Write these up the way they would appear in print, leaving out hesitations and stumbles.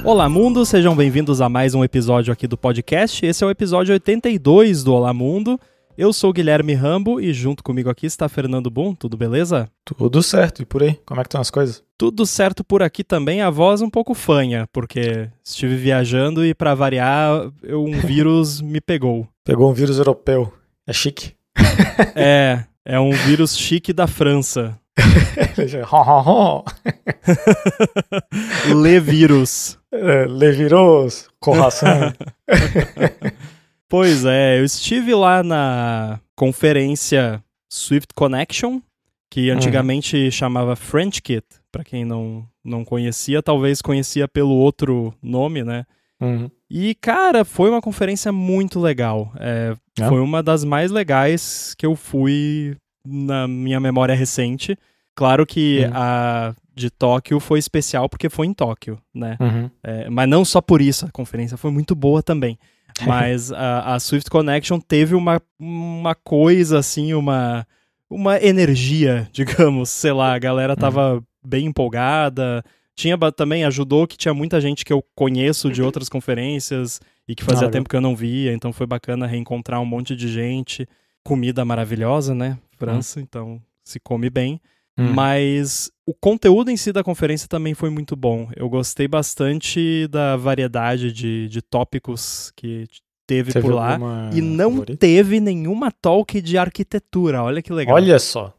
Olá Mundo, sejam bem-vindos a mais um episódio aqui do podcast. Esse é o episódio 82 do Olá Mundo. Eu sou o Guilherme Rambo e junto comigo aqui está Fernando Boom. Tudo beleza? Tudo certo. E por aí? Como é que estão as coisas? Tudo certo por aqui também. A voz um pouco fanha, porque estive viajando e pra variar, um vírus me pegou. Pegou um vírus europeu. É chique. É um vírus chique da França. Le vírus. Le vírus, corração. Pois é, eu estive lá na conferência Swift Connection, que antigamente chamava French Kit. Pra quem não conhecia, talvez conhecia pelo outro nome, né? E, cara, foi uma conferência muito legal. Foi uma das mais legais que eu fui na minha memória recente. Claro que a de Tóquio foi especial porque foi em Tóquio, né? Mas não só por isso, a conferência foi muito boa também. Mas a Swift Connection teve uma coisa assim, uma energia, digamos, sei lá, a galera tava bem empolgada. Também ajudou que tinha muita gente que eu conheço de outras conferências e que fazia tempo que eu não via, então foi bacana reencontrar um monte de gente. Comida maravilhosa, né? França, então se come bem. Mas o conteúdo em si da conferência também foi muito bom. Eu gostei bastante da variedade de tópicos que teve por lá. E não teve nenhuma talk de arquitetura. Olha que legal. Olha só.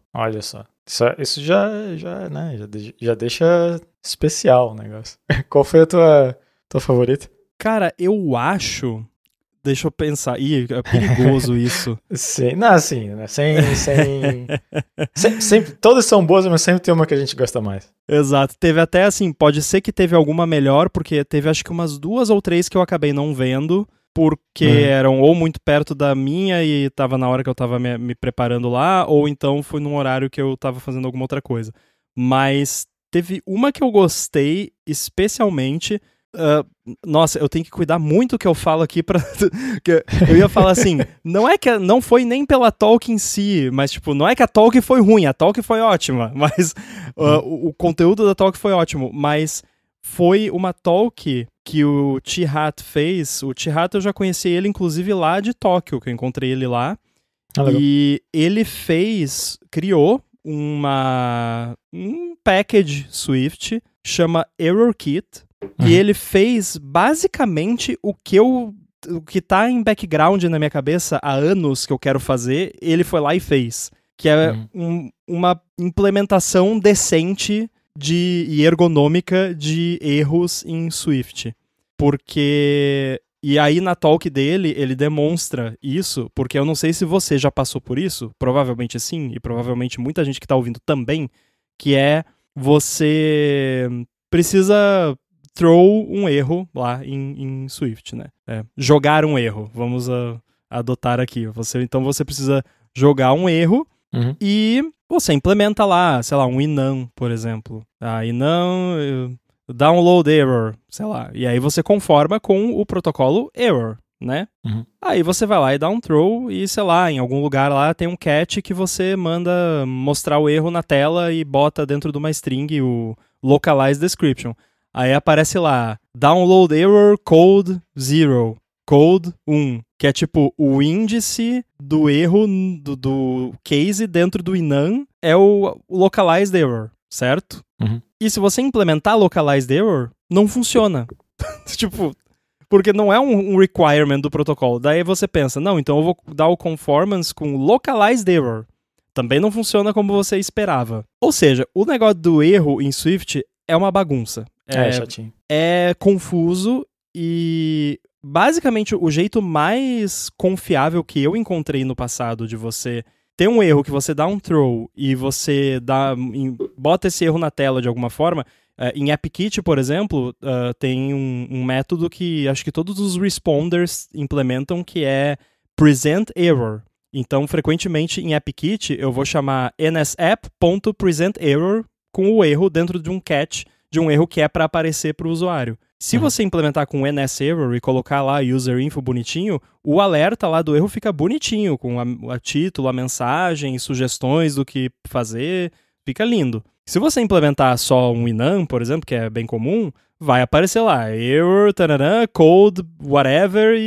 Isso já deixa especial o negócio. Qual foi a tua favorita? Cara, eu acho... Deixa eu pensar. Ih, é perigoso isso. Sim, não, assim, né? Sempre, todas são boas, mas sempre tem uma que a gente gosta mais. Exato. Teve até, assim, pode ser que teve alguma melhor, porque teve acho que umas 2 ou 3 que eu acabei não vendo, porque eram ou muito perto da minha e tava na hora que eu tava me preparando lá, ou então foi num horário que eu tava fazendo alguma outra coisa. Mas teve uma que eu gostei especialmente... nossa, eu tenho que cuidar muito que eu falo aqui pra... eu ia falar assim, não foi nem pela talk em si, mas tipo, não é que a talk foi ruim, a talk foi ótima, mas o conteúdo da talk foi ótimo, mas foi uma talk que o Chihat fez. O Chihat eu já conheci ele inclusive lá de Tóquio, que eu encontrei ele lá, e ele criou um package Swift, chama ErrorKit. E ele fez basicamente o que tá em background na minha cabeça há anos que eu quero fazer, ele foi lá e fez. Que é uma implementação decente e ergonômica de erros em Swift. E aí na talk dele, ele demonstra isso, porque eu não sei se você já passou por isso, provavelmente sim, e provavelmente muita gente que tá ouvindo também, que é você precisa... throw um erro lá em Swift, né? Jogar um erro, vamos adotar aqui. Então você precisa jogar um erro e você implementa lá, sei lá, um enum, por exemplo. Enum, download error, sei lá. E aí você conforma com o protocolo error, né? Aí você vai lá e dá um throw e, sei lá, em algum lugar lá tem um catch que você manda mostrar o erro na tela e bota dentro de uma string o localize description. Aí aparece lá, download error code 0, code 1, que é tipo o índice do erro do case dentro do enum é o localized error, certo? E se você implementar localized error, não funciona. Tipo, porque não é um requirement do protocolo. Daí você pensa, não, então eu vou dar o conformance com localized error. Também não funciona como você esperava. Ou seja, o negócio do erro em Swift é uma bagunça. Chatinho. É confuso e basicamente o jeito mais confiável que eu encontrei no passado de você ter um erro que você dá um throw e você bota esse erro na tela de alguma forma. Em AppKit, por exemplo, tem um método que acho que todos os responders implementam, que é present error. Então, frequentemente em AppKit eu vou chamar nsapp.presentError com o erro dentro de um catch de um erro que é para aparecer para o usuário. Se você implementar com NSError e colocar lá user info bonitinho, o alerta lá do erro fica bonitinho, com a título, a mensagem, sugestões do que fazer, fica lindo. Se você implementar só um enum, por exemplo, que é bem comum, vai aparecer lá, error, tarará, code, whatever,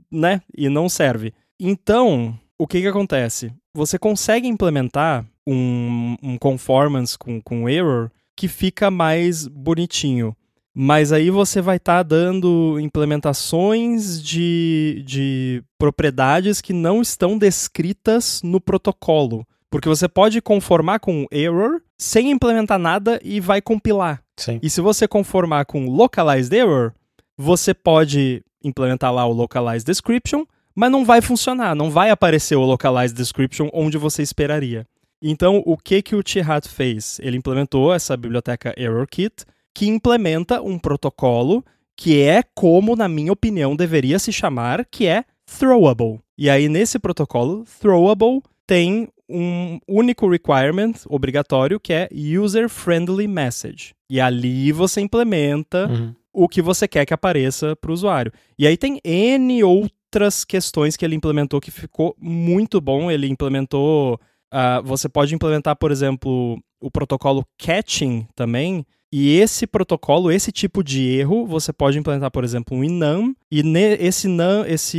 né, e não serve. Então, o que acontece? Você consegue implementar um conformance com error que fica mais bonitinho. Mas aí você vai estar dando implementações de propriedades que não estão descritas no protocolo. Porque você pode conformar com error sem implementar nada e vai compilar. Sim. E se você conformar com localized error, você pode implementar lá o localized description, mas não vai funcionar, não vai aparecer o localized description onde você esperaria. Então, o que o Chihat fez? Ele implementou essa biblioteca ErrorKit, que implementa um protocolo que é como, na minha opinião, deveria se chamar, que é throwable. E aí, nesse protocolo, throwable tem um único requirement obrigatório, que é user-friendly message. E ali você implementa o que você quer que apareça para o usuário. E aí tem N outras questões que ele implementou que ficou muito bom. Ele implementou... você pode implementar, por exemplo, o protocolo catching também. E esse protocolo, esse tipo de erro, você pode implementar, por exemplo, um enum, e esse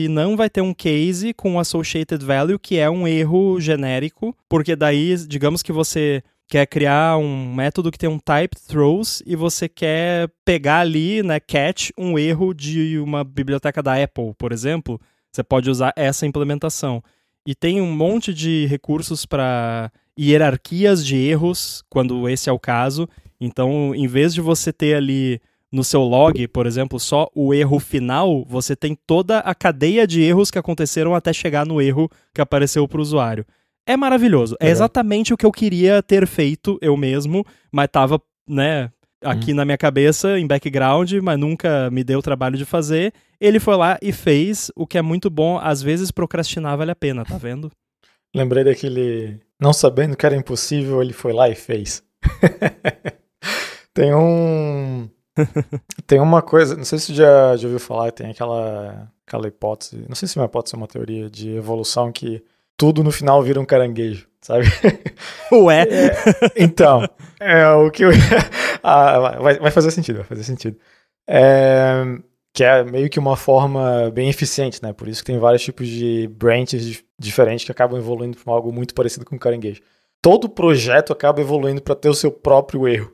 enum vai ter um case com associated value, que é um erro genérico, porque daí, digamos que você quer criar um método que tem um type throws, e você quer pegar ali, né, catch um erro de uma biblioteca da Apple, por exemplo, você pode usar essa implementação. E tem um monte de recursos para hierarquias de erros, quando esse é o caso. Então, em vez de você ter ali no seu log, por exemplo, só o erro final, você tem toda a cadeia de erros que aconteceram até chegar no erro que apareceu para o usuário. É maravilhoso. É exatamente o que eu queria ter feito eu mesmo, mas estava, né, aqui na minha cabeça, em background, mas nunca me deu o trabalho de fazer. Ele foi lá e fez, o que é muito bom. Às vezes procrastinar vale a pena, tá vendo? Lembrei daquele... Não sabendo que era impossível, ele foi lá e fez. Tem uma coisa, não sei se você já ouviu falar, tem aquela hipótese, não sei se é uma hipótese ou uma teoria de evolução que tudo no final vira um caranguejo, sabe? Ué? Então, o que vai fazer sentido, que é meio que uma forma bem eficiente, né? Por isso que tem vários tipos de branches diferentes que acabam evoluindo para algo muito parecido com um caranguejo. Todo projeto acaba evoluindo para ter o seu próprio erro.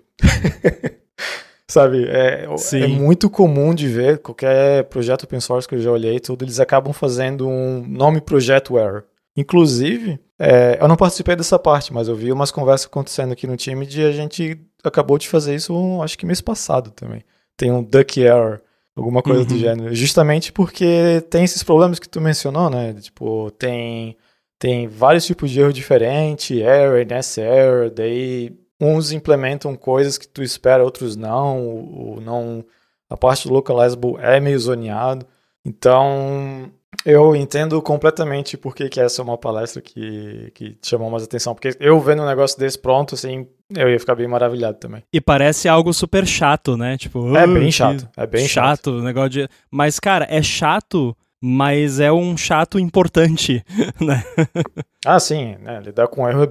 Sabe? É muito comum de ver, qualquer projeto open source que eu já olhei, tudo, eles acabam fazendo um nome projeto error. Inclusive, eu não participei dessa parte, mas eu vi umas conversas acontecendo aqui no time de a gente acabou de fazer isso, acho que mês passado também. Tem um duck error, alguma coisa do gênero. Justamente porque tem esses problemas que tu mencionou, né? Tipo, tem vários tipos de erro diferentes, error, ness error, daí uns implementam coisas que tu espera, outros não. A parte do localizable é meio zoneado. Então, eu entendo completamente por que essa é uma palestra que te chamou mais atenção. Porque eu vendo um negócio desse pronto, assim, eu ia ficar bem maravilhado também. E parece algo super chato, né? Tipo, é bem chato. É bem chato. O negócio de... Mas, cara, é chato, mas é um chato importante, né? Ah, sim. Né? Lidar com erro é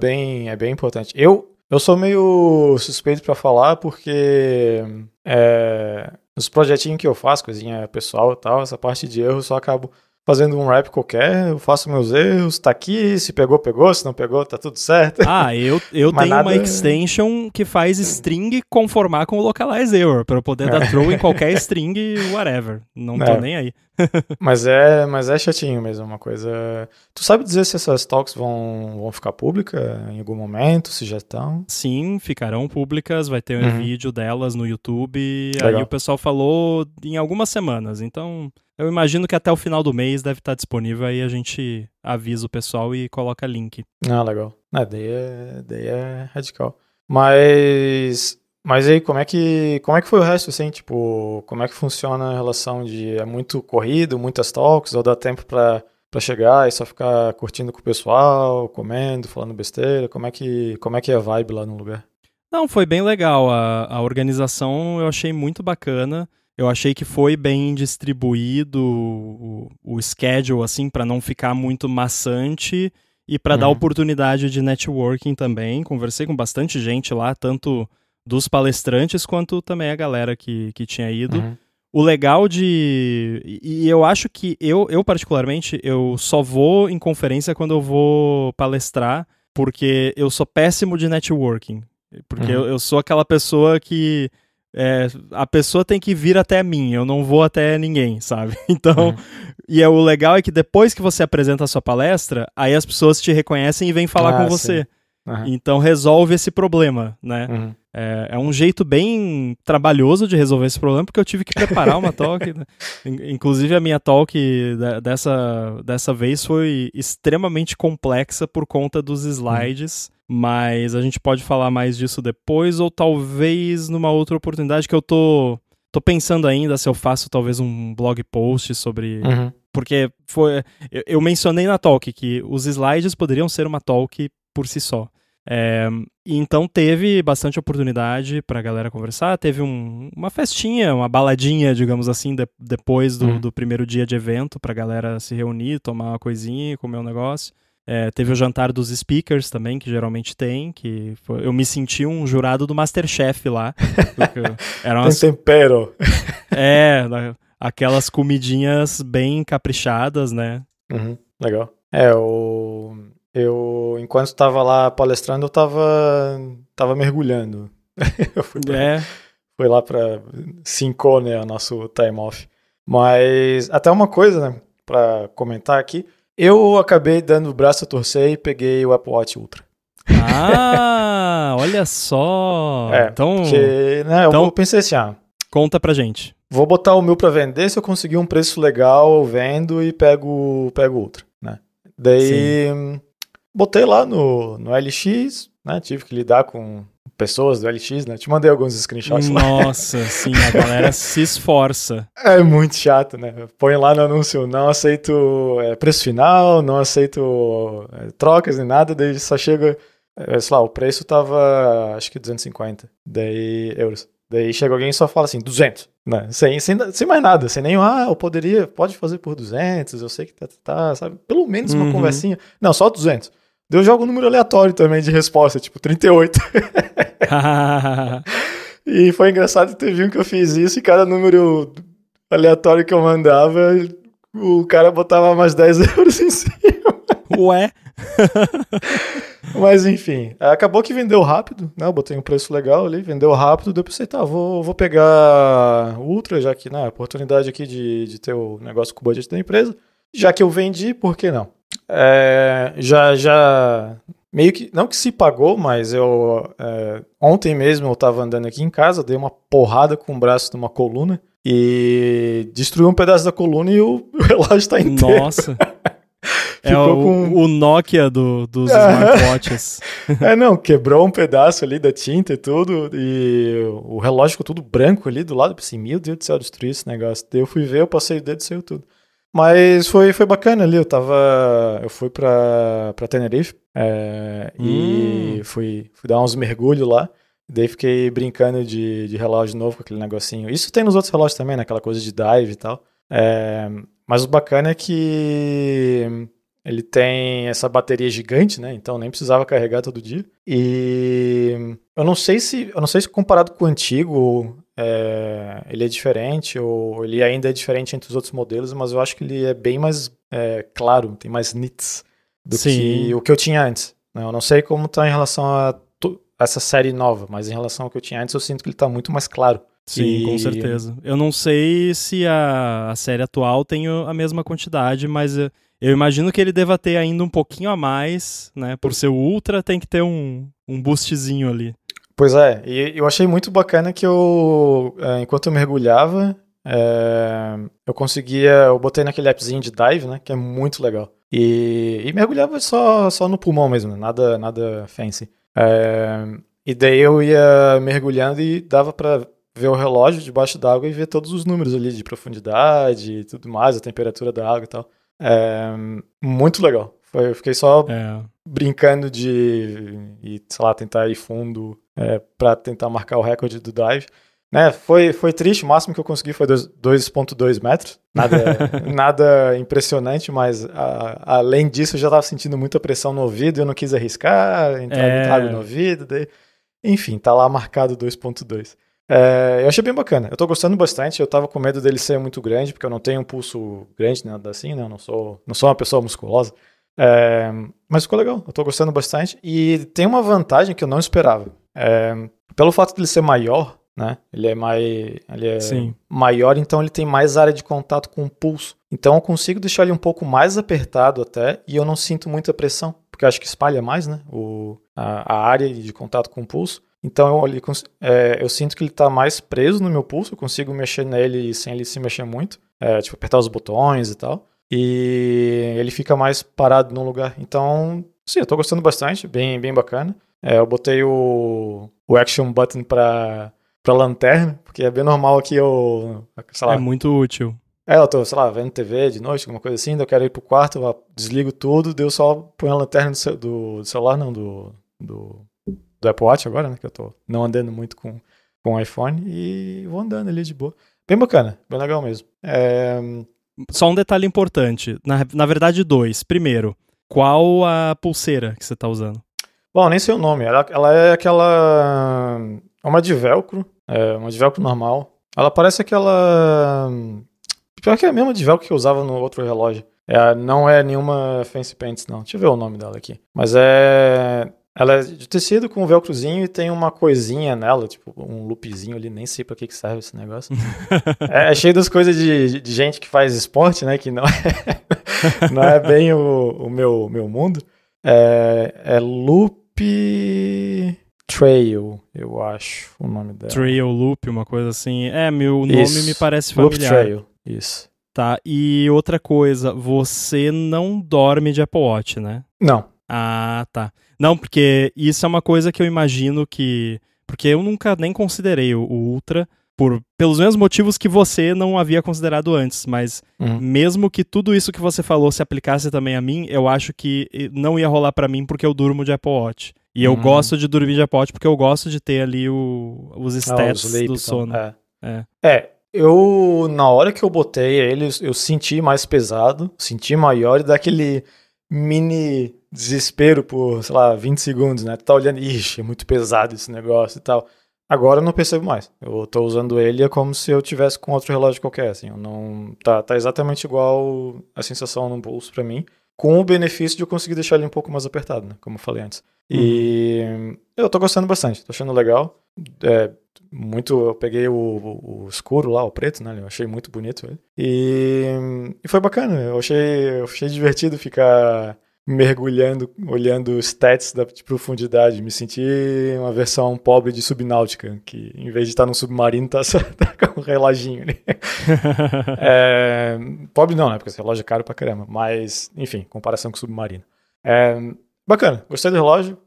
bem importante. Eu sou meio suspeito pra falar porque nos projetinhos que eu faço, coisinha pessoal e tal, essa parte de erro eu só acabo fazendo um wrap qualquer, eu faço meus erros, tá aqui, se pegou, se não pegou, tá tudo certo. Ah, eu tenho uma extension que faz string conformar com o localize error, pra eu poder dar throw em qualquer string, whatever. Não tô nem aí. Mas é chatinho mesmo, uma coisa... Tu sabe dizer se essas talks vão ficar públicas em algum momento, se já estão? Sim, ficarão públicas, vai ter um vídeo delas no YouTube, Legal. Aí o pessoal falou em algumas semanas, então eu imagino que até o final do mês deve estar disponível, aí a gente avisa o pessoal e coloca link. Ah, legal. Daí é radical. Mas aí, como é que foi o resto, assim, tipo, como é que funciona a relação de é muito corrido, muitas talks, ou dá tempo pra chegar e só ficar curtindo com o pessoal, comendo, falando besteira, como é que é a vibe lá no lugar? Não, foi bem legal, a organização eu achei muito bacana, eu achei que foi bem distribuído o schedule, assim, pra não ficar muito maçante, e para dar oportunidade de networking também. Conversei com bastante gente lá, tanto dos palestrantes quanto também a galera que tinha ido. O legal e eu acho que eu particularmente, eu só vou em conferência quando eu vou palestrar, porque eu sou péssimo de networking. Porque eu sou aquela pessoa que a pessoa tem que vir até mim, eu não vou até ninguém, sabe? Então, e o legal é que depois que você apresenta a sua palestra, aí as pessoas te reconhecem e vêm falar com você. Então resolve esse problema, né? É um jeito bem trabalhoso de resolver esse problema, porque eu tive que preparar uma talk, né? Inclusive a minha talk dessa vez foi extremamente complexa por conta dos slides, mas a gente pode falar mais disso depois, ou talvez numa outra oportunidade que eu tô pensando ainda se eu faço talvez um blog post sobre... Porque eu mencionei na talk que os slides poderiam ser uma talk por si só. Então teve bastante oportunidade pra galera conversar, teve uma festinha, uma baladinha, digamos assim, depois do primeiro dia de evento, pra galera se reunir, tomar uma coisinha, comer um negócio. Teve o jantar dos speakers também, que geralmente tem, eu me senti um jurado do MasterChef lá. Tem tempero. Aquelas comidinhas bem caprichadas, né? Legal. Eu, enquanto estava lá palestrando, eu tava mergulhando. Foi lá para sincou, né, o nosso time off. Mas até uma coisa, né, para comentar aqui. Eu acabei dando o braço a torcer e peguei o Apple Watch Ultra. Olha só! Então, porque, né, eu pensei assim, conta pra gente. Vou botar o meu para vender, se eu conseguir um preço legal, eu vendo e pego o Ultra, né? Daí... Sim. Botei lá no LX, né? Tive que lidar com pessoas do LX, né? Te mandei alguns screenshots lá. Nossa, sim, a galera se esforça. É muito chato, né? Põe lá no anúncio, não aceito preço final, não aceito trocas nem nada, daí só chega, sei lá, o preço tava, acho que 250 euros. Daí chega alguém e só fala assim, 200, né? Sem mais nada, sem nenhum, pode fazer por 200, eu sei que tá, sabe? Pelo menos uma conversinha. Não, só 200. Daí eu jogo um número aleatório também de resposta, tipo 38. E foi engraçado ter visto que eu fiz isso e cada número aleatório que eu mandava, o cara botava mais 10 euros em cima. Ué? Mas enfim, acabou que vendeu rápido, né? Eu botei um preço legal ali, vendeu rápido, daí eu pensei, vou pegar o Ultra, já que, né, oportunidade aqui de ter o negócio com o budget da empresa. Já que eu vendi, por que não? Já meio que, não que se pagou, mas ontem mesmo eu tava andando aqui em casa, dei uma porrada com o braço de uma coluna e destruiu um pedaço da coluna e o relógio tá inteiro. Nossa! O Nokia dos smartwatches. Não, quebrou um pedaço ali da tinta e tudo, e o relógio ficou tudo branco ali do lado. Eu pensei, meu Deus do céu, destruí esse negócio. Daí eu fui ver, eu passei o dedo e saiu tudo. Mas foi bacana ali, eu fui pra Tenerife e fui dar uns mergulhos lá. Daí fiquei brincando de relógio novo com aquele negocinho. Isso tem nos outros relógios também, né? Aquela coisa de dive e tal. Mas o bacana é que ele tem essa bateria gigante, né? Então nem precisava carregar todo dia. E eu não sei se comparado com o antigo, ele é diferente ou ele ainda é diferente entre os outros modelos, mas eu acho que ele é bem mais claro, tem mais nits do que o que eu tinha antes, né? Eu não sei como está em relação a essa série nova, mas em relação ao que eu tinha antes, eu sinto que ele está muito mais claro. Sim, com certeza. Eu não sei se a série atual tem a mesma quantidade, mas eu imagino que ele deva ter ainda um pouquinho a mais, né? Por ser o Ultra, tem que ter um boostzinho ali. Pois e eu achei muito bacana que enquanto eu mergulhava, eu botei naquele appzinho de dive, né? Que é muito legal. E mergulhava só no pulmão mesmo, nada fancy. E daí eu ia mergulhando e dava pra ver o relógio debaixo d'água e ver todos os números ali de profundidade e tudo mais, a temperatura da água e tal. Muito legal. Eu fiquei só brincando sei lá, tentar ir fundo pra tentar marcar o recorde do dive. né, foi triste, o máximo que eu consegui foi 2,2 metros. Nada impressionante, mas além disso eu já estava sentindo muita pressão no ouvido, eu não quis arriscar, entrar muita água no ouvido, daí... Enfim, tá lá marcado 2,2. Eu achei bem bacana, eu tô gostando bastante, eu tava com medo dele ser muito grande, porque eu não tenho um pulso grande, nada assim, né, eu não sou uma pessoa musculosa. Mas ficou legal, eu tô gostando bastante. E tem uma vantagem que eu não esperava. Pelo fato de ele ser maior, né? Ele é maior, então ele tem mais área de contato com o pulso. Então eu consigo deixar ele um pouco mais apertado até, e eu não sinto muita pressão, porque eu acho que espalha mais, né? A área de contato com o pulso. Então eu sinto que ele está mais preso no meu pulso, eu consigo mexer nele sem ele se mexer muito, tipo apertar os botões e tal. E ele fica mais parado no lugar. Então, sim, eu tô gostando bastante, bem, bem bacana. Eu botei o action button pra lanterna, porque é bem normal que eu, sei lá... É muito útil. Eu tô, sei lá, vendo TV de noite, alguma coisa assim, daí eu quero ir pro quarto, eu desligo tudo, daí eu só ponho a lanterna do celular, não, do Apple Watch agora, né, que eu tô não andando muito com o iPhone, e vou andando ali de boa. Bem bacana, bem legal mesmo. Só um detalhe importante, na verdade 2. Primeiro, qual a pulseira que você tá usando? Bom, nem sei o nome, ela é aquela... É uma de velcro, uma de velcro normal. Ela parece aquela... Pior que é a mesma de velcro que eu usava no outro relógio. Não é nenhuma Fancy Pants, não. Deixa eu ver o nome dela aqui. Mas ela é de tecido com um velcrozinho e tem uma coisinha nela, tipo um loopzinho ali, nem sei pra que serve esse negócio. É cheio das coisas de gente que faz esporte, né, que não é bem o meu mundo. É Loop Trail, eu acho o nome dela. Trail Loop, uma coisa assim. Meu nome me parece familiar. Loop Trail, isso. Tá, e outra coisa, você não dorme de Apple Watch, né? Não. Ah, tá. Não, porque isso é uma coisa que eu imagino que... Porque eu nunca nem considerei o Ultra, pelos mesmos motivos que você não havia considerado antes, mas mesmo que tudo isso que você falou se aplicasse também a mim, eu acho que não ia rolar pra mim porque eu durmo de Apple Watch. E eu gosto de dormir de Apple Watch porque eu gosto de ter ali os stats do sono. Eu, na hora que eu botei ele, eu senti mais pesado, senti maior e dá aquele mini desespero por, sei lá, 20 segundos, né? Tu tá olhando, ixi, é muito pesado esse negócio e tal. Agora eu não percebo mais. Eu tô usando ele como se eu tivesse com outro relógio qualquer, assim. Eu não... Tá exatamente igual a sensação no pulso pra mim, com o benefício de eu conseguir deixar ele um pouco mais apertado, né? Como eu falei antes. E eu tô gostando bastante, tô achando legal. Eu peguei o escuro lá, o preto, né? Eu achei muito bonito ele. E foi bacana, eu achei divertido ficar mergulhando, olhando stats de profundidade. Me senti uma versão pobre de Subnáutica, que em vez de estar num submarino, tá com um reloginho ali. Pobre não, né? Porque esse relógio é caro pra caramba. Mas, enfim, comparação com o submarino. Bacana, gostei do relógio,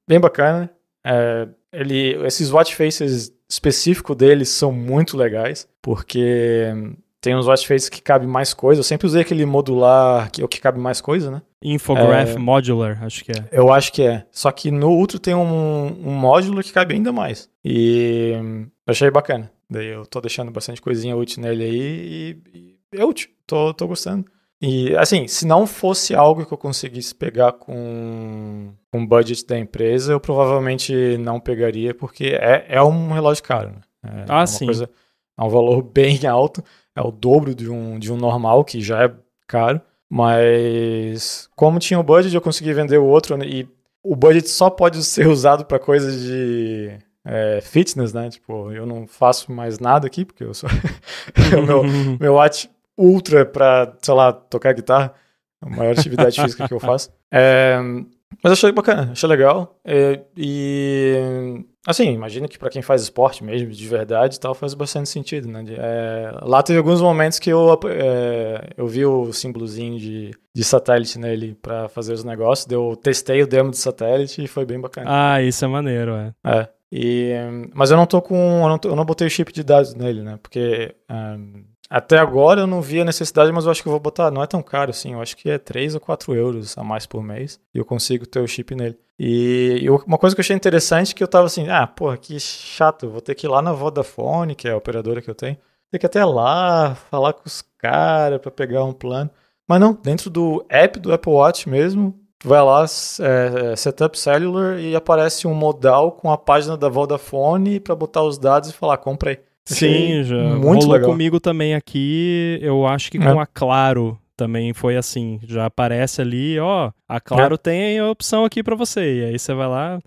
bem bacana. Esses watch faces específicos deles são muito legais, porque tem uns watch faces que cabe mais coisa. Eu sempre usei aquele modular que cabe mais coisa, né? Infograph Modular, acho que é. Eu acho que é. Só que no Ultra tem um módulo que cabe ainda mais. E eu achei bacana. Daí eu tô deixando bastante coisinha útil nele aí e é útil. Tô gostando. E, assim, se não fosse algo que eu conseguisse pegar com o budget da empresa, eu provavelmente não pegaria, porque é um relógio caro, né? Sim. É um valor bem alto, é o dobro de um normal, que já é caro, mas como tinha o budget, eu consegui vender o outro, né? E o budget só pode ser usado para coisas de fitness, né? Tipo, eu não faço mais nada aqui, porque eu sou... meu watch ultra pra, sei lá, tocar guitarra, a maior atividade física que eu faço. Mas achei bacana, achei legal. Assim, imagino que pra quem faz esporte mesmo, de verdade e tal, faz bastante sentido, né? Lá teve alguns momentos que eu vi o símbolozinho de satélite nele pra fazer os negócios, eu testei o demo de satélite e foi bem bacana. Isso é maneiro, Mas eu não tô eu não botei o chip de dados nele, né? Porque Até agora eu não vi a necessidade, mas eu acho que eu vou botar. Não é tão caro assim, eu acho que é 3 ou 4 euros a mais por mês e eu consigo ter o chip nele. E uma coisa que eu achei interessante é que eu tava assim, porra, que chato, vou ter que ir lá na Vodafone, que é a operadora que eu tenho, ter que até lá falar com os caras pra pegar um plano. Mas não, dentro do app do Apple Watch mesmo, tu vai lá, Setup Cellular, e aparece um modal com a página da Vodafone pra botar os dados e falar, comprei. Sim, já muito rolou legal comigo também aqui, eu acho que com a Claro também foi assim, já aparece ali, a Claro tem a opção aqui pra você, e aí você vai lá,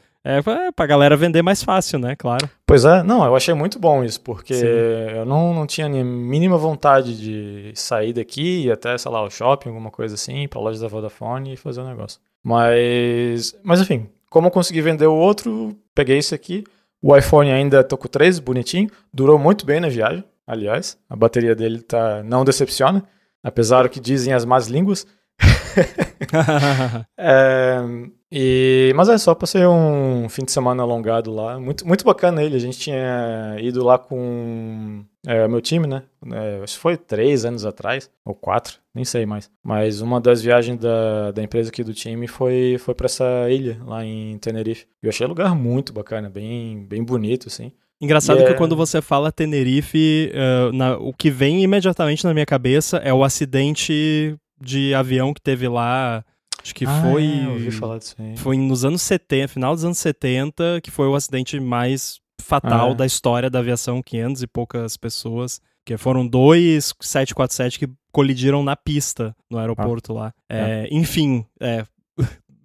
pra galera vender mais fácil, né, claro. Pois é, não, eu achei muito bom isso, porque eu não tinha nem a mínima vontade de sair daqui e até, sei lá, o shopping, alguma coisa assim, pra loja da Vodafone e fazer um negócio. Mas enfim, como eu consegui vender o outro, peguei esse aqui. O iPhone ainda tô com 13, bonitinho. Durou muito bem na viagem, aliás. A bateria dele não decepciona, apesar do que dizem as más línguas. Mas só passei um fim de semana alongado lá. Muito, muito bacana ele. A gente tinha ido lá com meu time, né? Acho que foi 3 anos atrás, ou 4, nem sei mais. Mas uma das viagens da empresa aqui do time foi pra essa ilha, lá em Tenerife. Eu achei o lugar muito bacana, bem, bem bonito, assim. Engraçado que quando você fala Tenerife, o que vem imediatamente na minha cabeça é o acidente de avião que teve lá. Acho que eu ouvi falar disso aí. Foi nos anos 70, final dos anos 70, que foi o acidente mais fatal da história da aviação, 500 e poucas pessoas, que foram 2 747 que colidiram na pista no aeroporto lá. Enfim,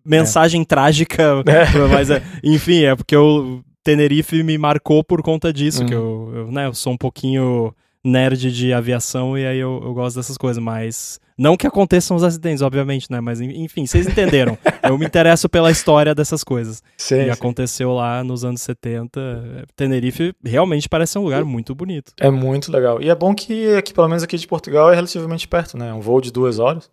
mensagem trágica, mas enfim, porque o Tenerife me marcou por conta disso, que eu sou um pouquinho nerd de aviação e aí eu gosto dessas coisas, mas não que aconteçam os acidentes, obviamente, né, mas enfim, vocês entenderam. Eu me interesso pela história dessas coisas. Sim, aconteceu lá nos anos 70. Tenerife realmente parece um lugar muito bonito. É muito legal. E é bom que pelo menos aqui de Portugal, é relativamente perto, né? Um voo de 2 horas.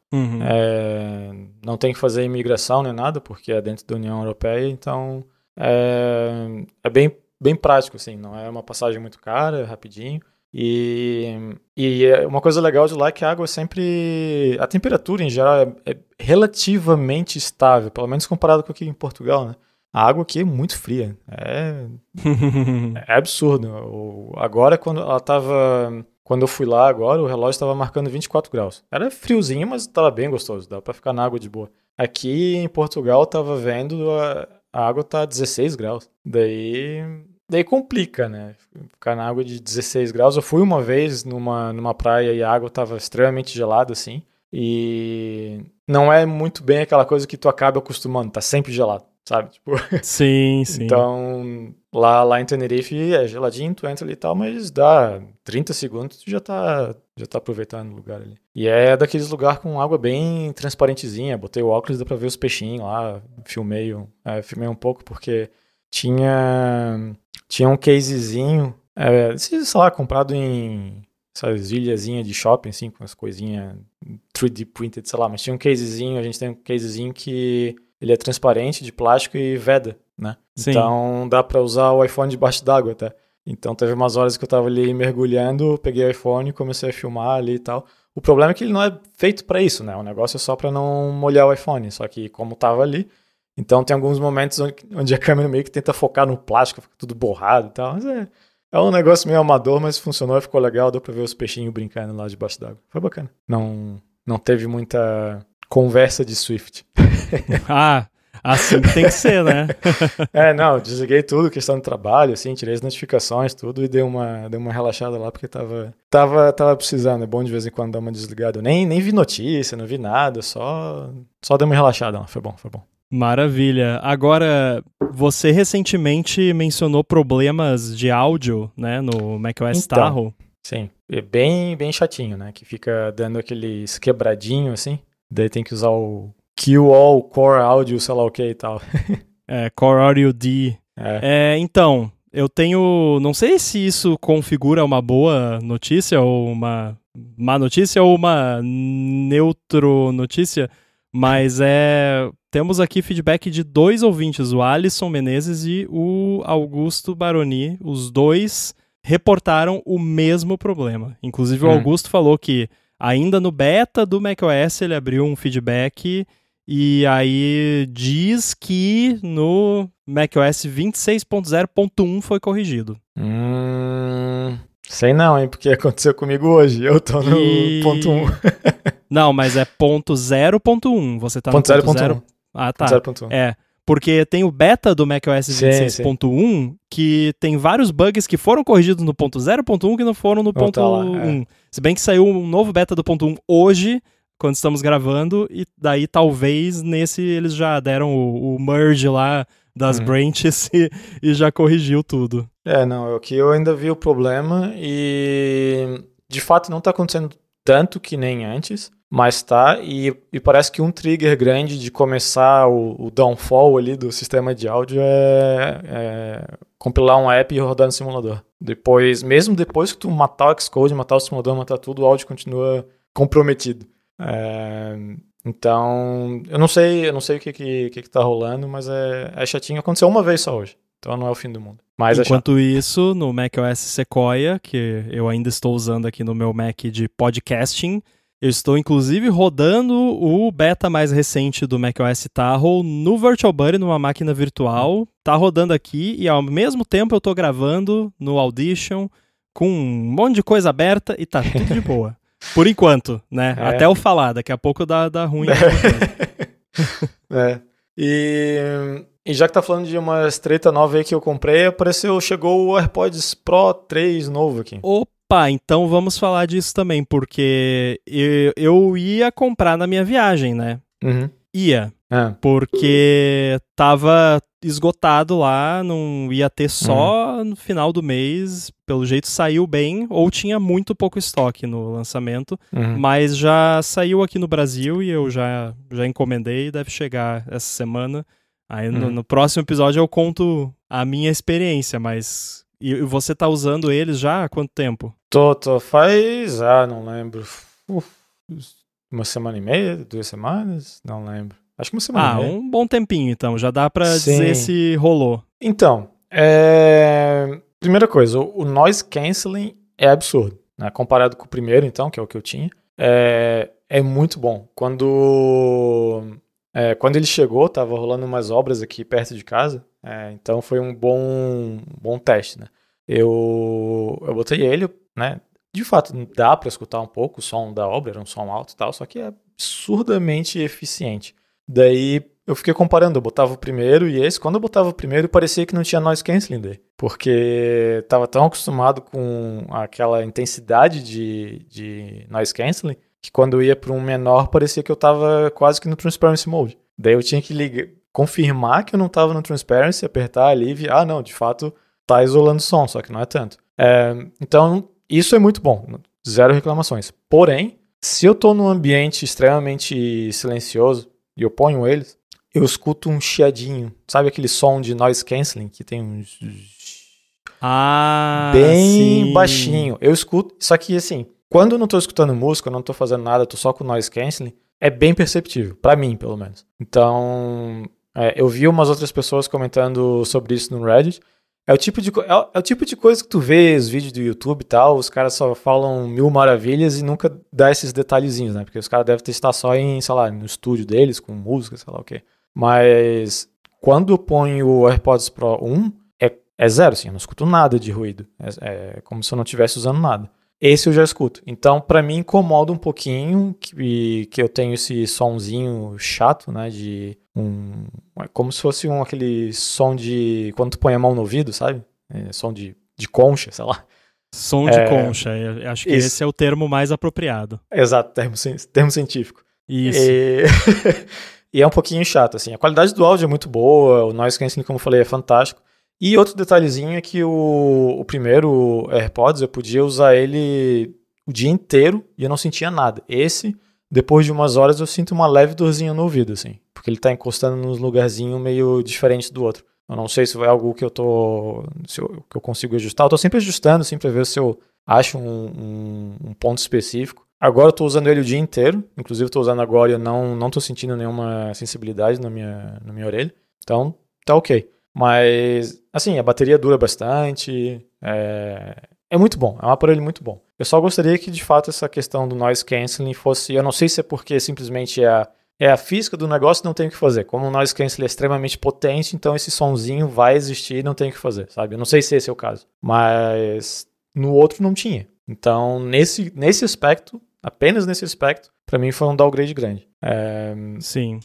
Não tem que fazer imigração nem nada, porque é dentro da União Europeia, então é bem, bem prático, assim. Não é uma passagem muito cara, é rapidinho. E uma coisa legal de lá é que a água a temperatura em geral é relativamente estável, pelo menos comparado com aqui em Portugal, né? A água aqui é muito fria, é absurdo. Agora, quando eu fui lá agora, o relógio estava marcando 24 graus. Era friozinho, mas estava bem gostoso, dava para ficar na água de boa. Aqui em Portugal, estava vendo, a água tá 16 graus. Daí complica, né? Ficar na água de 16 graus. Eu fui uma vez numa praia e a água estava extremamente gelada, assim. E não é muito bem aquela coisa que tu acaba acostumando. Tá sempre gelado, sabe? Tipo... Sim, sim. Então, lá em Tenerife é geladinho, tu entra ali e tal, mas dá 30 segundos, tu já tá aproveitando o lugar ali. E é daqueles lugares com água bem transparentezinha. Botei o óculos, dá pra ver os peixinhos lá. Filmei um pouco, porque tinha um casezinho, sei lá, comprado em essas ilhazinhas de shopping, assim, com as coisinhas 3D printed, sei lá, mas tinha um casezinho, a gente tem um casezinho que ele é transparente, de plástico e veda, né? Sim. Então dá pra usar o iPhone debaixo d'água até. Então teve umas horas que eu tava ali mergulhando, peguei o iPhone e comecei a filmar ali e tal. O problema é que ele não é feito pra isso, né? O negócio é só pra não molhar o iPhone, só que como tava ali, então tem alguns momentos onde a câmera meio que tenta focar no plástico, fica tudo borrado e tal. Mas é um negócio meio amador, mas funcionou, ficou legal, deu pra ver os peixinhos brincando lá debaixo d'água. Foi bacana. Não teve muita conversa de Swift. Assim tem que ser, né? Desliguei tudo, questão de trabalho, assim, tirei as notificações, tudo, e dei uma relaxada lá, porque tava precisando. É bom de vez em quando dar uma desligada. Eu nem vi notícia, não vi nada, só dei uma relaxada lá. Foi bom. Maravilha. Agora, você recentemente mencionou problemas de áudio, né, no macOS Tahoe. Sim, é bem, bem chatinho, né, que fica dando aqueles quebradinho assim, daí tem que usar o QAll, Core Audio, sei lá o que e tal. Core Audio D. Então, eu tenho, não sei se isso configura uma boa notícia ou uma má notícia ou uma neutro notícia, mas temos aqui feedback de 2 ouvintes, o Alisson Menezes e o Augusto Baroni. Os dois reportaram o mesmo problema. Inclusive o Augusto falou que ainda no beta do macOS ele abriu um feedback e aí diz que no macOS 26.0.1 foi corrigido. Sei não, hein, porque aconteceu comigo hoje. Eu tô no ponto 1. Não, mas é ponto 0.1. Você tá no ponto 0.1. Ah, tá. 0.1. É, porque tem o beta do macOS 26.1 que tem vários bugs que foram corrigidos no ponto 0.1 que não foram no ponto 1. Se bem que saiu um novo beta do ponto 1 hoje, quando estamos gravando, e daí talvez nesse eles já deram o merge lá das branches e já corrigiu tudo. Não, aqui eu ainda vi o problema e de fato não tá acontecendo tanto que nem antes, mas tá, e parece que um trigger grande de começar o downfall ali do sistema de áudio é compilar um app e rodar no simulador. Mesmo depois que tu matar o Xcode, matar o simulador, matar tudo, o áudio continua comprometido. Então, eu não sei o que tá rolando, mas é chatinho. Aconteceu uma vez só hoje, então não é o fim do mundo. Mas enquanto isso, no macOS Sequoia, que eu ainda estou usando aqui no meu Mac de podcasting, eu estou inclusive rodando o beta mais recente do macOS Tahoe no VirtualBuddy, numa máquina virtual. Tá rodando aqui e ao mesmo tempo eu tô gravando no Audition com um monte de coisa aberta e tá tudo de boa. Por enquanto, né? Até eu falar, daqui a pouco dá ruim. E já que tá falando de uma treta nova aí que eu comprei, chegou o AirPods Pro 3 novo aqui. Opa, então vamos falar disso também, porque eu ia comprar na minha viagem, né? Ia, porque tava esgotado lá, não ia ter só no final do mês, pelo jeito saiu bem, ou tinha muito pouco estoque no lançamento, mas já saiu aqui no Brasil e eu já encomendei, deve chegar essa semana. Aí no próximo episódio eu conto a minha experiência, mas... E você tá usando eles já há quanto tempo? Faz... não lembro. Uma semana e meia? 2 semanas? Não lembro. Acho que uma semana e meia. Um bom tempinho, então. Já dá pra dizer se rolou. Então, primeira coisa, o noise cancelling é absurdo, né? Comparado com o primeiro, então, que é o que eu tinha. É muito bom. Quando ele chegou, tava rolando umas obras aqui perto de casa, então foi um bom teste, né? Eu botei ele, né? De fato, dá para escutar um pouco o som da obra, era um som alto e tal, só que é absurdamente eficiente. Daí eu fiquei comparando, eu botava o primeiro e esse. Quando eu botava o primeiro, parecia que não tinha noise cancelling daí, porque tava tão acostumado com aquela intensidade de noise cancelling que quando eu ia para um menor, parecia que eu tava quase que no Transparency Mode. Daí eu tinha que confirmar que eu não tava no Transparency, apertar ali e não, de fato tá isolando o som, só que não é tanto. Então, isso é muito bom, 0 reclamações. Porém, se eu tô num ambiente extremamente silencioso e eu ponho eles, eu escuto um chiadinho. Sabe aquele som de noise cancelling que tem um... bem baixinho. Eu escuto, só que assim... Quando eu não tô escutando música, eu não tô fazendo nada, eu tô só com noise cancelling, é bem perceptível, pra mim, pelo menos. Então, eu vi umas outras pessoas comentando sobre isso no Reddit. É o tipo de coisa que tu vê os vídeos do YouTube e tal, os caras só falam mil maravilhas e nunca dá esses detalhezinhos, né? Porque os caras devem testar só em, sei lá, no estúdio deles, com música, sei lá o quê. Mas, quando eu ponho o AirPods Pro 1, é zero, assim, eu não escuto nada de ruído. É como se eu não estivesse usando nada. Esse eu já escuto. Então, pra mim, incomoda um pouquinho que eu tenho esse sonzinho chato, né? Como se fosse aquele som de... Quando tu põe a mão no ouvido, sabe? Som de concha, sei lá. Som de concha. Eu acho que esse é o termo mais apropriado. Exato, termo científico. Isso. E é um pouquinho chato, assim. A qualidade do áudio é muito boa, o noise cancelling, como eu falei, é fantástico. E outro detalhezinho é que o primeiro AirPods, eu podia usar ele o dia inteiro e eu não sentia nada. Esse, depois de umas horas, eu sinto uma leve dorzinha no ouvido, assim. Porque ele tá encostando nos lugarzinhos meio diferentes do outro. Eu não sei se é algo que que eu consigo ajustar. Eu tô sempre ajustando, assim, pra ver se eu acho um ponto específico. Agora eu tô usando ele o dia inteiro. Inclusive, eu tô usando agora e eu não tô sentindo nenhuma sensibilidade na minha orelha. Então, tá ok. Mas, assim, a bateria dura bastante, É muito bom, é um aparelho muito bom. Eu só gostaria que, de fato, essa questão do noise cancelling fosse... Eu não sei se é porque simplesmente é a física do negócio e não tem o que fazer. Como o noise cancelling é extremamente potente, então esse sonzinho vai existir e não tem o que fazer, sabe? Eu não sei se esse é o caso. Mas no outro não tinha. Então, nesse aspecto, apenas nesse aspecto, pra mim foi um downgrade grande. Sim.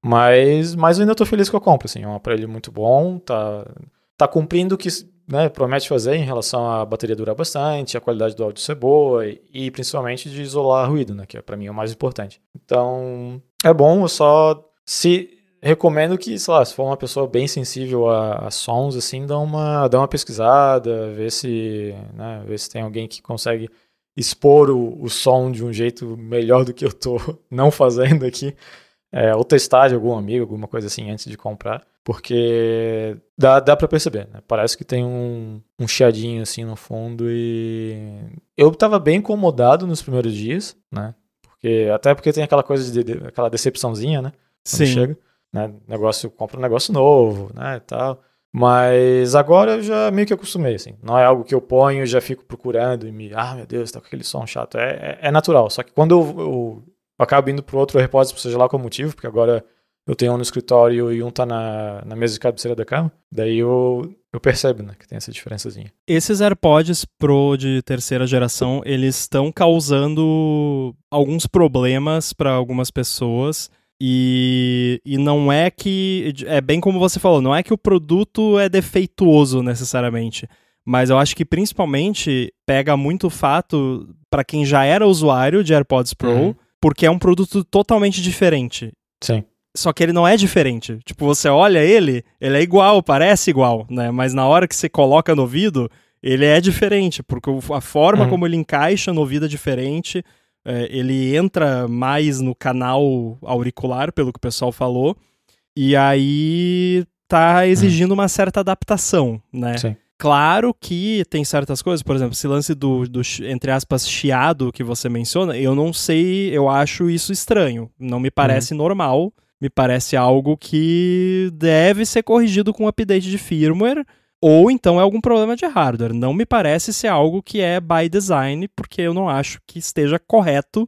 Mas eu ainda tô feliz com a compra, assim. É um aparelho muito bom, tá cumprindo o que, né, promete fazer em relação à bateria durar bastante, a qualidade do áudio ser boa e principalmente de isolar ruído, né, que pra mim é o mais importante. Então, é bom, eu só recomendo que, sei lá, se for uma pessoa bem sensível a sons, assim, dá uma pesquisada, ver se tem alguém que consegue expor o som de um jeito melhor do que eu tô não fazendo aqui. Ou testar de algum amigo, alguma coisa assim, antes de comprar. Porque dá pra perceber, né? Parece que tem um chiadinho assim no fundo e... Eu tava bem incomodado nos primeiros dias, né? Até porque tem aquela coisa aquela decepçãozinha, né? Quando Sim. chega, né? Compra um negócio novo, né? E tal. Mas agora eu já meio que acostumei, assim. Não é algo que eu ponho e já fico procurando e meu Deus, tá com aquele som chato. É natural. Só que quando eu acabo indo pro outro AirPods, seja lá qual motivo, porque agora eu tenho um no escritório e um tá na mesa de cabeceira da cama, daí eu percebo, né, que tem essa diferençazinha. Esses AirPods Pro de terceira geração, eles estão causando alguns problemas para algumas pessoas e não é que... É bem como você falou, não é que o produto é defeituoso necessariamente, mas eu acho que principalmente pega muito o fato para quem já era usuário de AirPods Pro, porque é um produto totalmente diferente. Sim. Só que ele não é diferente. Tipo, você olha ele é igual, parece igual, né? Mas na hora que você coloca no ouvido, ele é diferente, porque a forma como ele encaixa no ouvido é diferente. Ele entra mais no canal auricular, pelo que o pessoal falou. E aí tá exigindo uma certa adaptação, né? Sim. Claro que tem certas coisas, por exemplo, esse lance do entre aspas, chiado que você menciona, eu não sei, eu acho isso estranho. Não me parece normal, me parece algo que deve ser corrigido com um update de firmware, ou então é algum problema de hardware. Não me parece ser algo que é by design, porque eu não acho que esteja correto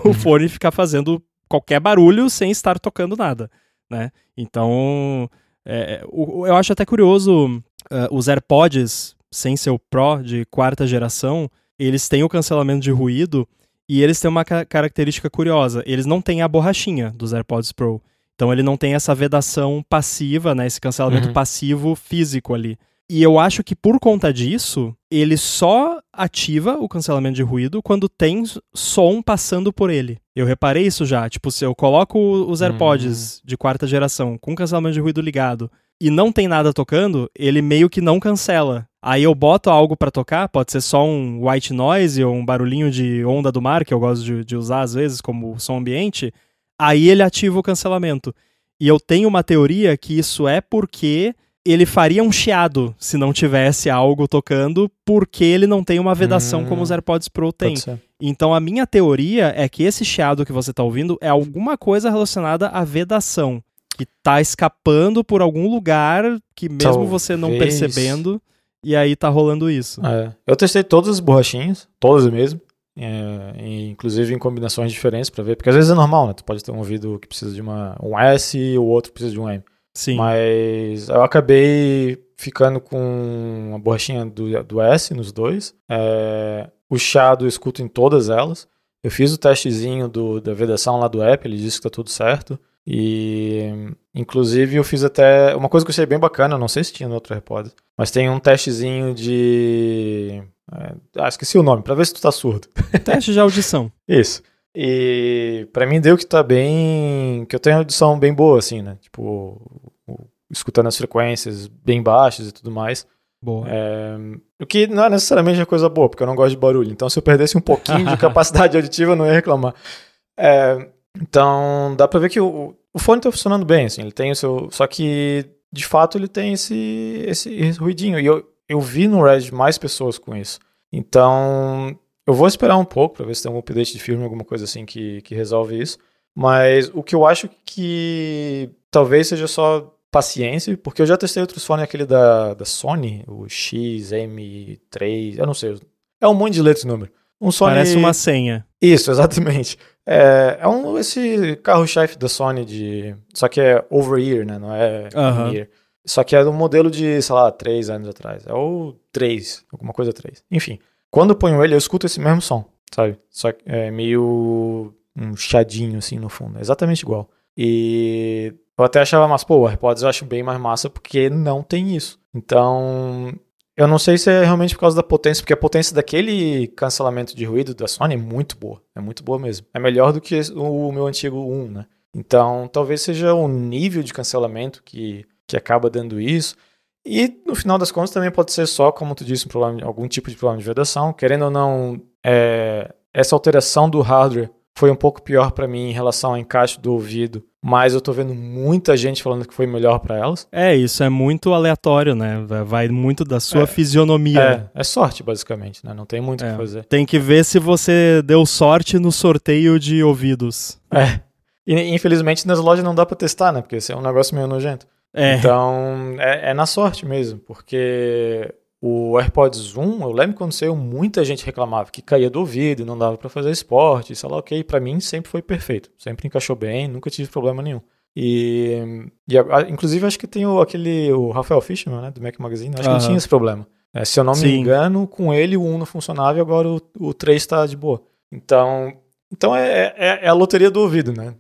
o fone ficar fazendo qualquer barulho sem estar tocando nada, né? Então, eu acho até curioso... os AirPods, sem ser o Pro, de quarta geração, eles têm o cancelamento de ruído e eles têm uma característica curiosa. Eles não têm a borrachinha dos AirPods Pro. Então ele não tem essa vedação passiva, né, esse cancelamento passivo físico ali. E eu acho que por conta disso, ele só ativa o cancelamento de ruído quando tem som passando por ele. Eu reparei isso já. Tipo, se eu coloco os AirPods de quarta geração com cancelamento de ruído ligado e não tem nada tocando, ele meio que não cancela. Aí eu boto algo pra tocar, pode ser só um white noise ou um barulhinho de onda do mar, que eu gosto de usar às vezes como som ambiente, aí ele ativa o cancelamento. E eu tenho uma teoria que isso é porque ele faria um chiado se não tivesse algo tocando, porque ele não tem uma vedação como os AirPods Pro tem. Então a minha teoria é que esse chiado que você tá ouvindo é alguma coisa relacionada à vedação, que tá escapando por algum lugar que mesmo você não percebendo, e aí tá rolando isso. Eu testei todas as borrachinhas, todas mesmo, inclusive em combinações diferentes pra ver, porque às vezes é normal, né? Tu pode ter um ouvido que precisa de um S e o outro precisa de um M. Sim. Mas eu acabei ficando com a borrachinha do S nos dois. O chiado eu escuto em todas elas. Eu fiz o testezinho da vedação lá do app, ele disse que tá tudo certo. E inclusive eu fiz até uma coisa que eu achei bem bacana, não sei se tinha no outro AirPods, mas tem um testezinho de... esqueci o nome, pra ver se tu tá surdo. Teste de audição. Isso. E pra mim deu que tá bem... que eu tenho audição bem boa, assim, né? Tipo, escutando as frequências bem baixas e tudo mais. Boa. O que não é necessariamente uma coisa boa, porque eu não gosto de barulho. Então se eu perdesse um pouquinho de capacidade auditiva, eu não ia reclamar. Então dá pra ver que o fone tá funcionando bem, assim. Ele tem o seu... Só que, de fato, ele tem esse ruidinho. E eu vi no Reddit mais pessoas com isso. Então... eu vou esperar um pouco para ver se tem algum update de firmware, alguma coisa assim que resolve isso. Mas o que eu acho que talvez seja só paciência, porque eu já testei outros fones, aquele da Sony, o XM3, eu não sei, é um monte de letras e número. Um Sony... Parece uma senha. Isso, exatamente. Esse carro-chefe da Sony, só que é over-ear, né, não é in-ear. Só que é do modelo de, sei lá, 3 anos atrás, é o 3, alguma coisa 3. Enfim, quando eu ponho ele, eu escuto esse mesmo som, sabe? Só que é meio um chiadinho assim no fundo, é exatamente igual. E eu até achava massa, o AirPods eu acho bem mais massa porque não tem isso. Então, eu não sei se é realmente por causa da potência, porque a potência daquele cancelamento de ruído da Sony é muito boa mesmo. É melhor do que o meu antigo 1, né? Então, talvez seja o nível de cancelamento que acaba dando isso. E, no final das contas, também pode ser só, como tu disse, algum tipo de problema de vedação. Querendo ou não, essa alteração do hardware foi um pouco pior para mim em relação ao encaixe do ouvido, mas eu tô vendo muita gente falando que foi melhor para elas. Isso é muito aleatório, né? Vai muito da sua fisionomia. É sorte, basicamente, né? Não tem muito o que fazer. Tem que ver se você deu sorte no sorteio de ouvidos. E, infelizmente, nas lojas não dá para testar, né? Porque esse é um negócio meio nojento. Então, é na sorte mesmo, porque o AirPods 1, eu lembro quando saiu, muita gente reclamava que caía do ouvido, não dava pra fazer esporte, sei lá, ok, pra mim sempre foi perfeito, sempre encaixou bem, nunca tive problema nenhum. Inclusive, acho que tem o Rafael Fishman, né, do Mac Magazine, acho que ele tinha esse problema. Se eu não me engano, com ele o 1 não funcionava e agora o 3 tá de boa. Então é a loteria do ouvido, né?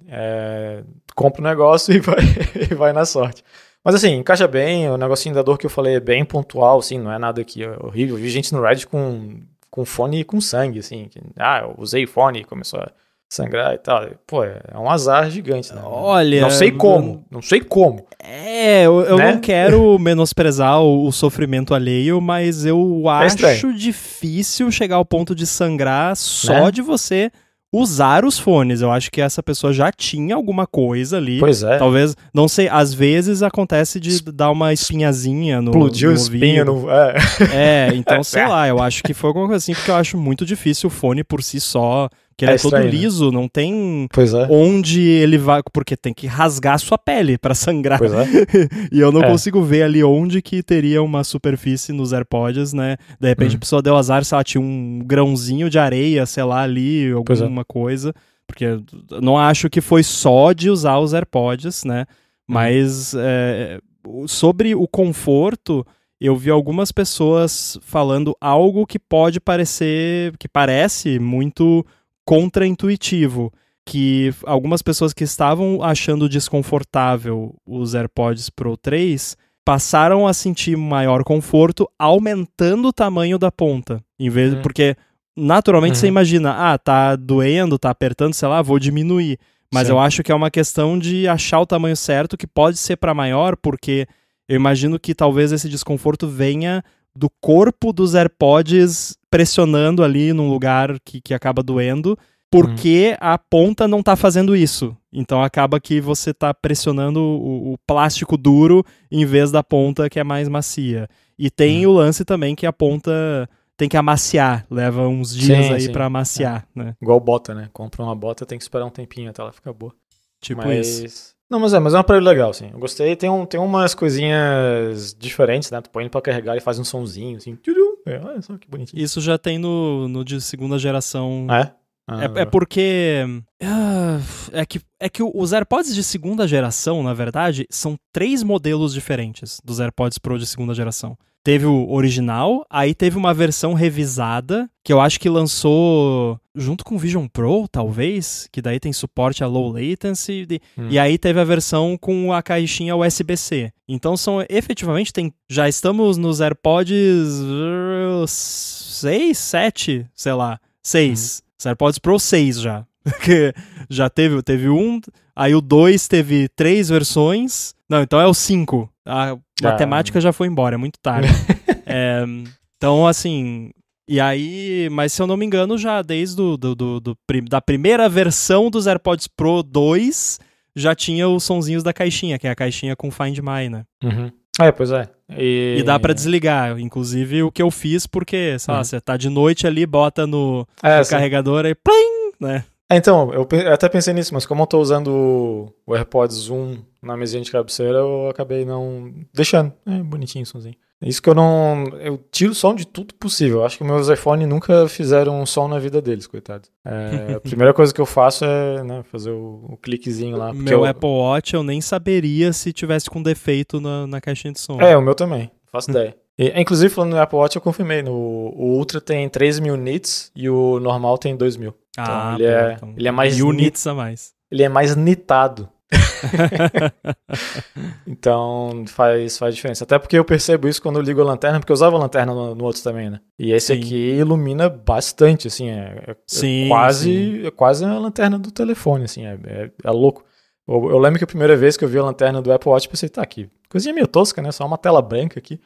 Compra o negócio e vai na sorte. Mas assim, encaixa bem, o negocinho da dor que eu falei é bem pontual, assim, não é nada que é horrível. Eu vi gente no Reddit com fone com sangue, assim. Eu usei fone e começou a sangrar e tal. Pô, é um azar gigante, né? Olha... Não sei como. Eu né? Não quero menosprezar o sofrimento alheio, mas eu acho difícil chegar ao ponto de sangrar só de você... usar os fones. Eu acho que essa pessoa já tinha alguma coisa ali. Pois é. Talvez, não sei, às vezes acontece de dar uma espinhazinha no explodiu no espinha ouvido. Então sei lá, eu acho que foi alguma coisa assim, porque eu acho muito difícil o fone por si só, que ele é todo liso, não tem onde ele vai, porque tem que rasgar a sua pele pra sangrar. Pois é. E eu não consigo ver ali onde que teria uma superfície nos AirPods, né? De repente a pessoa deu azar, sei lá, tinha um grãozinho de areia, sei lá, ali, alguma coisa. Porque eu não acho que foi só de usar os AirPods, né? Mas sobre o conforto, eu vi algumas pessoas falando algo que pode parecer, que parece muito contraintuitivo, que algumas pessoas que estavam achando desconfortável os AirPods Pro 3 passaram a sentir maior conforto aumentando o tamanho da ponta, em vez porque naturalmente você imagina, tá doendo, tá apertando, sei lá, vou diminuir, mas eu acho que é uma questão de achar o tamanho certo, que pode ser para maior, porque eu imagino que talvez esse desconforto venha do corpo dos AirPods pressionando ali num lugar que acaba doendo, porque a ponta não tá fazendo isso. Então acaba que você tá pressionando o plástico duro em vez da ponta que é mais macia. E tem o lance também que a ponta tem que amaciar, leva uns dias pra amaciar, né? Igual bota, né? Compra uma bota, tem que esperar um tempinho até ela ficar boa. Tipo isso. Não, mas é um aparelho legal, sim. Eu gostei. Tem umas coisinhas diferentes, né? Tu põe ele pra carregar e faz um sonzinho, assim. Olha só que bonitinho. Isso já tem no de segunda geração. É porque... É que os AirPods de segunda geração, na verdade, são 3 modelos diferentes dos AirPods Pro de segunda geração. Teve o original, aí teve uma versão revisada, que eu acho que lançou junto com o Vision Pro, talvez, que daí tem suporte a low latency, e aí teve a versão com a caixinha USB-C. Então efetivamente, já estamos nos AirPods 6, 7, sei lá, 6. Os AirPods Pro 6 já. Já teve um, aí o 2 teve 3 versões. Não, então é o 5. A matemática já foi embora, é muito tarde. Então, assim... E aí, mas se eu não me engano, já desde da primeira versão dos AirPods Pro 2, já tinha os sonzinhos da caixinha, que é a caixinha com Find My, né? Pois é. E dá pra desligar, inclusive o que eu fiz, porque, sei lá, você tá de noite ali, bota no carregador e plim, né? Então, eu até pensei nisso, mas como eu tô usando o AirPods 1 na mesinha de cabeceira, eu acabei não deixando. É bonitinho o somzinho. Isso que eu tiro som de tudo possível. Eu acho que meus iPhone nunca fizeram um som na vida deles, coitados. A primeira coisa que eu faço é, né, fazer o cliquezinho lá. Meu Apple Watch eu nem saberia se tivesse com defeito na caixinha de som. O meu também. Não faço ideia. Inclusive, falando no Apple Watch, eu confirmei. O Ultra tem 3.000 nits e o normal tem 2.000. Então, ele é mais... 1.000 nits a mais. Ele é mais nitado. Então faz diferença. Até porque eu percebo isso quando eu ligo a lanterna, porque eu usava a lanterna no outro também, né? E esse aqui ilumina bastante, assim, é quase a lanterna do telefone, assim, é louco. Eu lembro que a primeira vez que eu vi a lanterna do Apple Watch, eu pensei, tá aqui, coisinha meio tosca, né? Só uma tela branca aqui.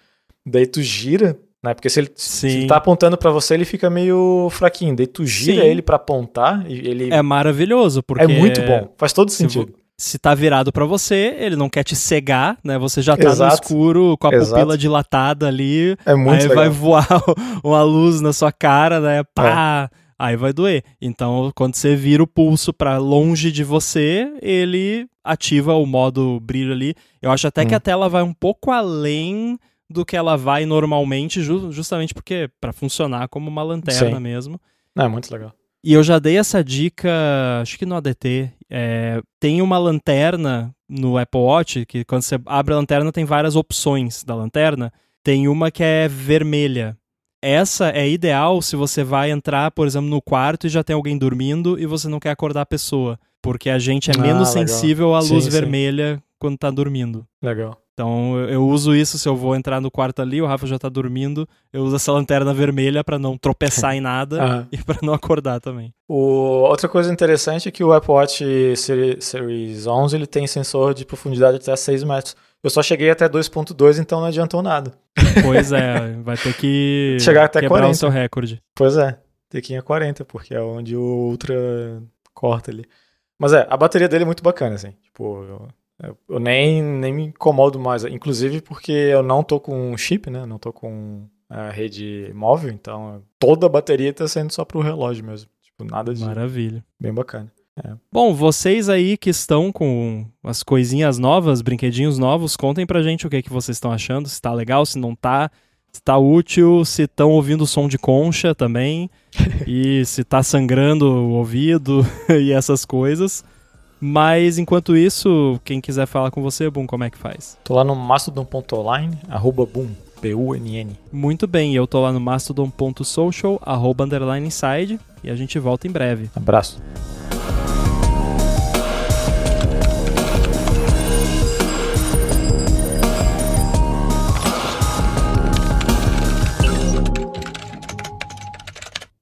Daí tu gira, né? Porque se ele tá apontando pra você, ele fica meio fraquinho. Daí tu gira ele pra apontar e ele... É maravilhoso, porque... É muito bom, faz todo sentido. Se tá virado pra você, ele não quer te cegar, né? Você já tá no escuro com a pupila dilatada ali. É muito legal. Vai voar uma luz na sua cara, né? Pá! Aí vai doer. Então, quando você vira o pulso pra longe de você, ele ativa o modo brilho ali. Eu acho até que a tela vai um pouco além do que ela vai normalmente, justamente porque pra funcionar como uma lanterna mesmo. É muito legal. E eu já dei essa dica, acho que no ADT, tem uma lanterna no Apple Watch, que quando você abre a lanterna tem várias opções da lanterna, tem uma que é vermelha. Essa é ideal se você vai entrar, por exemplo, no quarto e já tem alguém dormindo e você não quer acordar a pessoa, porque a gente é menos sensível à luz vermelha quando tá dormindo. Legal. Então eu uso isso se eu vou entrar no quarto ali, o Rafa já tá dormindo, eu uso essa lanterna vermelha pra não tropeçar em nada e pra não acordar também. Outra coisa interessante é que o Apple Watch Series 11 ele tem sensor de profundidade até 6 metros. Eu só cheguei até 2.2, então não adiantou nada. Pois é, vai ter que chegar até quebrar 40. o seu recorde. Pois é, tem que ir a 40, porque é onde o Ultra corta ali. Mas a bateria dele é muito bacana, assim. Tipo, eu nem me incomodo mais, inclusive porque eu não tô com chip, né? Não tô com a rede móvel, então toda a bateria tá sendo só pro relógio mesmo. Tipo, nada de... Maravilha. Bem bacana. Bom, vocês aí que estão com as coisinhas novas, brinquedinhos novos, contem pra gente o que vocês estão achando, se tá legal, se não tá, se tá útil, se estão ouvindo som de concha também, e se tá sangrando o ouvido e essas coisas. Mas, enquanto isso, quem quiser falar com você, Boom, como é que faz? Tô lá no mastodon.online, @boom, BUNN. Muito bem, eu tô lá no mastodon.social, @inside, e a gente volta em breve. Abraço.